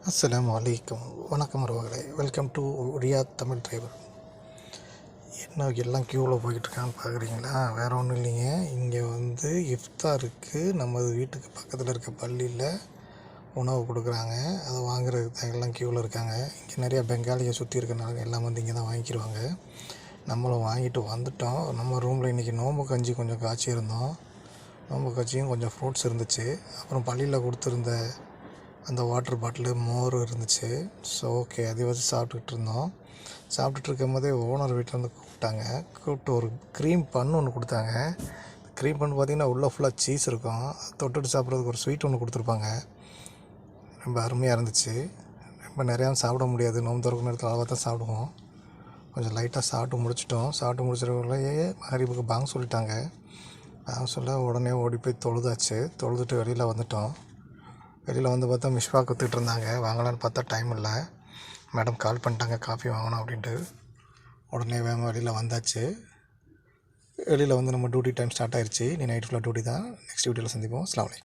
அஸ்ஸலாமு அலைக்கும். வணக்கம் உறவுகளே. Welcome to Riyadh Tamil driver. என்ன எல்லாம் க்யூவில் போய்கிட்டுருக்கான்னு பார்க்குறீங்களா? வேறு ஒன்றும் இல்லைங்க. இங்கே இஃப்தாருக்கு நமது வீட்டுக்கு பக்கத்தில் இருக்க பள்ளியில் உணவு கொடுக்குறாங்க. அதை வாங்குறதுக்கு தான் எல்லாம் க்யூவில் இருக்காங்க. இங்கே நிறையா பெங்காலியை சுற்றி இருக்கிறனால எல்லாம் இங்கே தான் வாங்கிக்கிடுவாங்க. நம்மளும் வாங்கிட்டு வந்துட்டோம். நம்ம ரூமில் இன்றைக்கி நோம்பு கஞ்சி கொஞ்சம் காய்ச்சிருந்தோம். நோம்பு கஞ்சியும் கொஞ்சம் ஃப்ரூட்ஸ் இருந்துச்சு. அப்புறம் பள்ளியில் கொடுத்துருந்த அந்த வாட்டர் பாட்டிலு, மோர் இருந்துச்சு. ஸோ ஓகே, அதை வச்சு சாப்பிட்டுக்கிட்டு இருந்தோம். சாப்பிட்டுட்டு இருக்கும்போதே ஓனர் வீட்டிலேருந்து கூப்பிட்டு ஒரு க்ரீம் பன் ஒன்று கொடுத்தாங்க. க்ரீம் பன் பார்த்திங்கன்னா உள்ளே ஃபுல்லாக சீஸ் இருக்கும். தொட்டுட்டு சாப்பிட்றதுக்கு ஒரு ஸ்வீட் ஒன்று கொடுத்துருப்பாங்க. ரொம்ப அருமையாக இருந்துச்சு. ரொம்ப நிறையா சாப்பிட முடியாது, நோம்பு திறக்கிற நேரத்தில் அளவாக தான் சாப்பிடுவோம். கொஞ்சம் லைட்டாக சாப்பிட்டு முடிச்சிட்டோம். சாப்பிட்டு முடிச்சிடக்குள்ளேயே மகரிபுக்கு பாங் சொல்லிட்டாங்க. பாங் சொல்ல உடனே ஓடி போய் தொழுதுட்டு வெளியில் வந்துட்டோம். வெளியில் பார்த்தா மிஷ்வா குத்துக்கிட்டு இருந்தாங்க. வாங்கலான்னு பார்த்தா டைம் இல்லை. மேடம் கால் பண்ணிட்டாங்க காஃபி வாங்கணும் அப்படின்ட்டு. உடனே வேகமாக வெளியில் வந்தாச்சு. வெளியில் நம்ம டியூட்டி டைம் ஸ்டார்ட் ஆயிடுச்சு. நீ நைட் ஃபுல்லாக டியூட்டி தான். நெக்ஸ்ட் வீடியோவில் சந்திப்போம். அஸ்ஸலாமு அலைக்கும்.